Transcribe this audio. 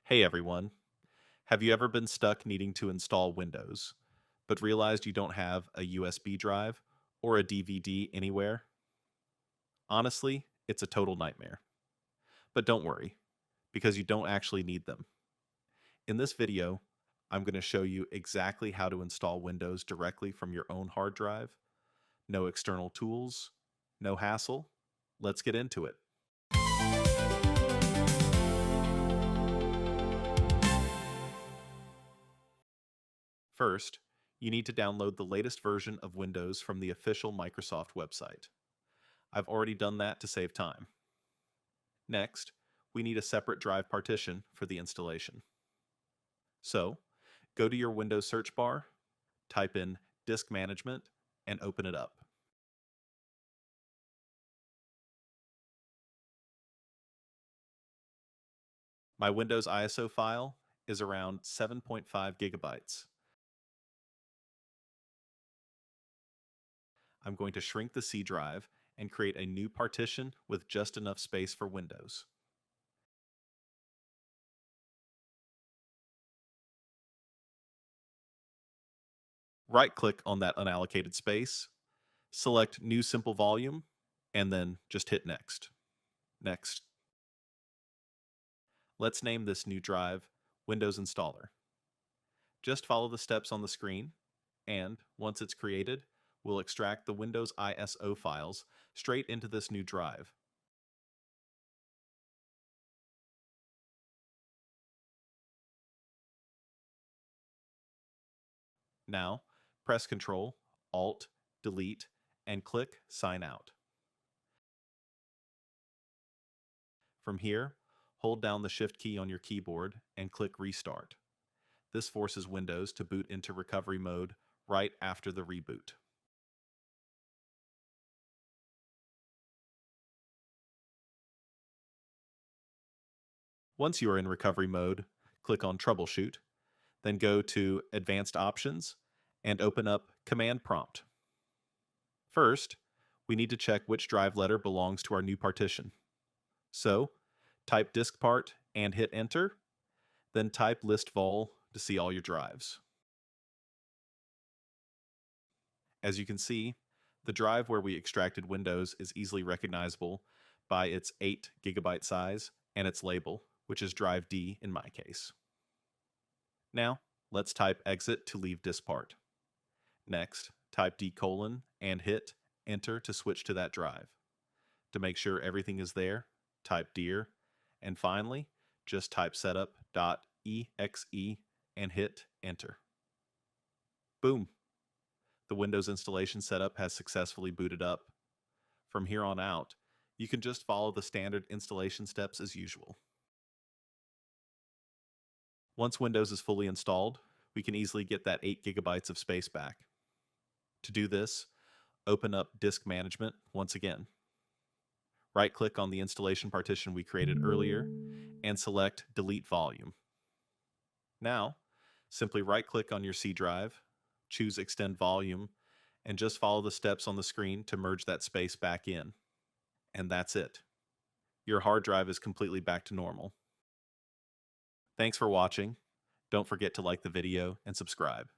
Hey everyone, have you ever been stuck needing to install Windows, but realized you don't have a USB drive or a DVD anywhere? Honestly, it's a total nightmare. But don't worry, because you don't actually need them. In this video, I'm going to show you exactly how to install Windows directly from your own hard drive. No external tools, no hassle. Let's get into it. First, you need to download the latest version of Windows from the official Microsoft website. I've already done that to save time. Next, we need a separate drive partition for the installation. So, go to your Windows search bar, type in Disk Management, and open it up. My Windows ISO file is around 7.5 gigabytes. I'm going to shrink the C drive and create a new partition with just enough space for Windows. Right-click on that unallocated space, select New Simple Volume, and then just hit Next. Next. Let's name this new drive Windows Installer. Just follow the steps on the screen, and once it's created, we'll extract the Windows ISO files straight into this new drive. Now, press Ctrl, Alt, Delete, and click Sign Out. From here, hold down the Shift key on your keyboard and click Restart. This forces Windows to boot into recovery mode right after the reboot. Once you are in recovery mode, click on Troubleshoot, then go to Advanced Options and open up Command Prompt. First, we need to check which drive letter belongs to our new partition. So, type diskpart and hit Enter, then type list_vol to see all your drives. As you can see, the drive where we extracted Windows is easily recognizable by its 8 gigabyte size and its label, which is drive D in my case. Now, let's type exit to leave diskpart. Next, type D: and hit Enter to switch to that drive. To make sure everything is there, type dir, and finally, just type setup.exe and hit Enter. Boom! The Windows installation setup has successfully booted up. From here on out, you can just follow the standard installation steps as usual. Once Windows is fully installed, we can easily get that 8 gigabytes of space back. To do this, open up Disk Management once again. Right-click on the installation partition we created earlier and select Delete Volume. Now, simply right-click on your C drive, choose Extend Volume, and just follow the steps on the screen to merge that space back in. And that's it. Your hard drive is completely back to normal. Thanks for watching. Don't forget to like the video and subscribe.